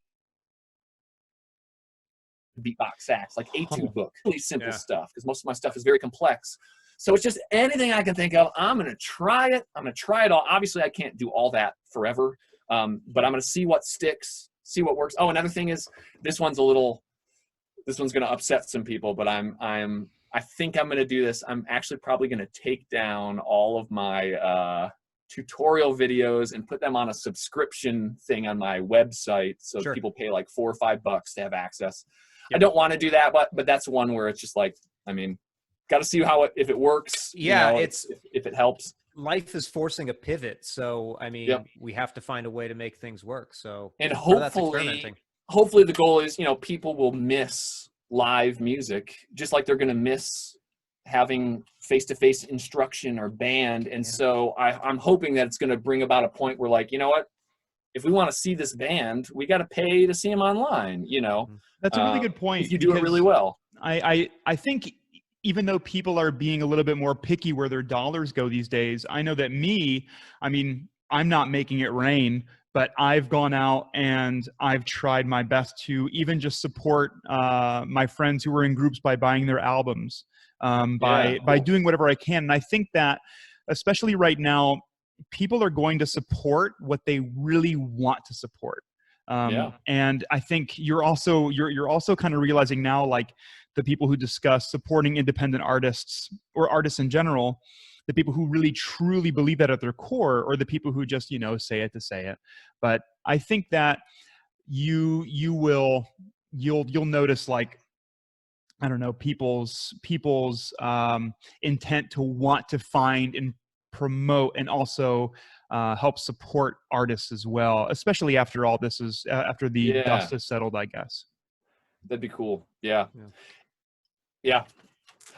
BEATBoX SAX, like etude book. Really simple stuff, because most of my stuff is very complex. So it's just anything I can think of. I'm going to try it. I'm going to try it all. Obviously, I can't do all that forever, but I'm going to see what sticks, see what works. Oh, another thing is this one's going to upset some people, but I think I'm going to do this. I'm actually probably going to take down all of my tutorial videos and put them on a subscription thing on my website, so people pay like $4 or $5 to have access. I don't want to do that, but that's one where it's just like, I mean, got to see if it works. Yeah, you know, if it helps. Life is forcing a pivot, so I mean, we have to find a way to make things work. So, and hopefully the goal is, you know, people will miss live music just like they're going to miss having face-to-face instruction or band. And so I'm hoping that it's going to bring about a point where, like, you know what, if we want to see this band, we got to pay to see them online, you know. That's a really good point. If you do it really well. I think even though people are being a little bit more picky where their dollars go these days, I know that I'm not making it rain, but I've gone out and I've tried my best to even just support my friends who are in groups by buying their albums, by doing whatever I can. And I think that, especially right now, people are going to support what they really want to support. And I think you're also kind of realizing now, like the people who discuss supporting independent artists or artists in general, the people who really truly believe that at their core, or the people who just, you know, say it to say it. But I think that you'll notice, like, I don't know, people's intent to want to find and promote and also help support artists as well, especially after all this is after the dust has settled, I guess. That'd be cool. Yeah.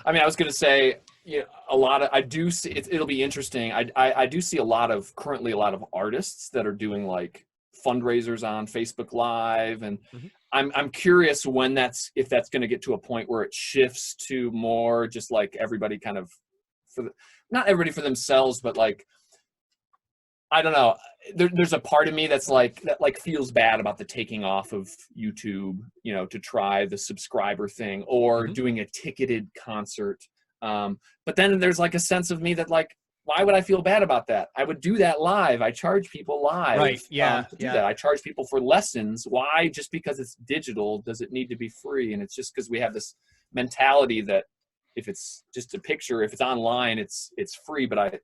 I mean, I was going to say, I do see it'll be interesting. I do see currently a lot of artists that are doing like fundraisers on Facebook Live, and I'm curious if that's going to get to a point where it shifts to more just like everybody kind of not everybody for themselves, but like, I don't know. There's a part of me that feels bad about the taking off of YouTube, you know, to try the subscriber thing or doing a ticketed concert. But then there's like a sense of me that, like, why would I feel bad about that? I would do that live. I charge people live. Right. To do that. I charge people for lessons. Why? Just because it's digital, does it need to be free? And it's just because we have this mentality that if it's just a picture, if it's online, it's free. But I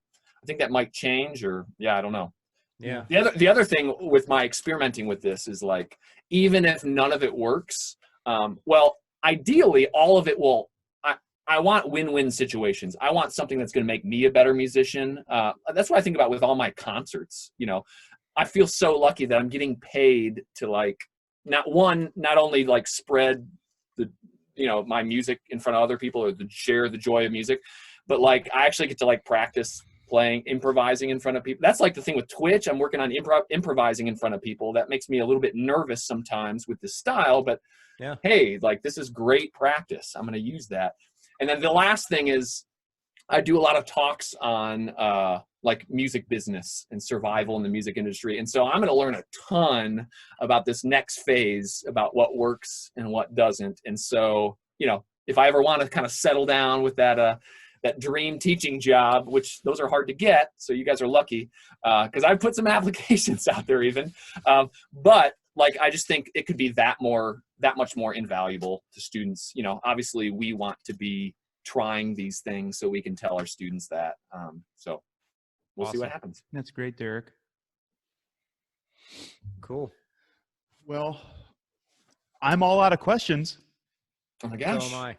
think that might change, or I don't know. Yeah. The other thing with my experimenting with this is, like, even if none of it works, well, ideally all of it will. I want win-win situations. I want something that's going to make me a better musician. That's what I think about with all my concerts. You know, I feel so lucky that I'm getting paid to, like, not only like spread the, you know, my music in front of other people or share the joy of music, but like I actually get to like practice improvising in front of people. That's like the thing with Twitch. I'm working on improvising in front of people. That makes me a little bit nervous sometimes with this style, but hey, like, this is great practice. I'm going to use that. And then the last thing is I do a lot of talks on like music business and survival in the music industry. And so I'm going to learn a ton about this next phase, about what works and what doesn't. And so, you know, if I ever want to kind of settle down with that dream teaching job, which those are hard to get, so you guys are lucky, because I've put some applications out there even. But like, I just think it could be that much more invaluable to students. You know, obviously we want to be trying these things so we can tell our students that. So we'll see what happens. That's great, Derek. Cool. Well, I'm all out of questions. Oh my gosh. So am I.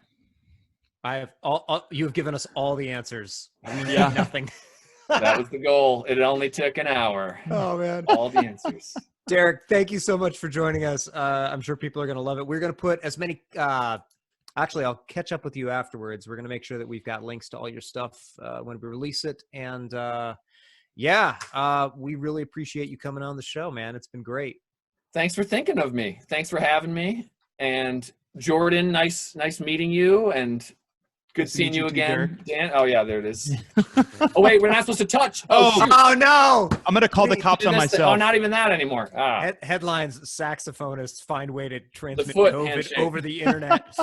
I have all you have given us all the answers. We need Yeah. nothing. That was the goal. It only took an hour. Oh man. All the answers. Derek, thank you so much for joining us. I'm sure people are going to love it. We're going to put as many actually, I'll catch up with you afterwards. We're going to make sure that we've got links to all your stuff when we release it. And we really appreciate you coming on the show, man. It's been great. Thanks for thinking of me. Thanks for having me. And Jordan, nice meeting you, and good seeing you again, Dan. Oh yeah, there it is. Oh wait, we're not supposed to touch. Oh no! I'm gonna call the cops on myself. Oh, not even that anymore. Headlines: Saxophonists find way to transmit COVID handshake over the internet.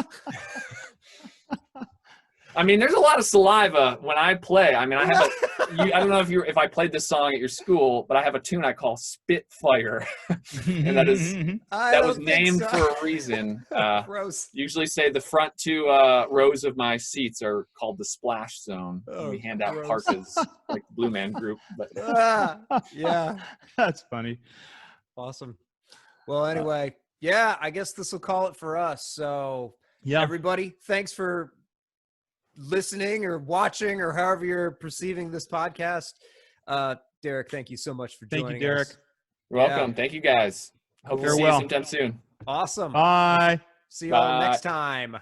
I mean, there's a lot of saliva when I play. I mean, I have I don't know if I played this song at your school, but I have a tune I call Spitfire. And that was named for a reason. Gross. Usually say the front two rows of my seats are called the splash zone. And we hand out parkas like the Blue Man Group. But yeah. That's funny. Awesome. Well, anyway, I guess this will call it for us. So everybody, thanks for listening or watching or however you're perceiving this podcast. Derek, thank you so much for joining us. Thank you, Derek. You're welcome. Thank you guys. Hope to see you sometime soon. Awesome. Bye. See you all next time.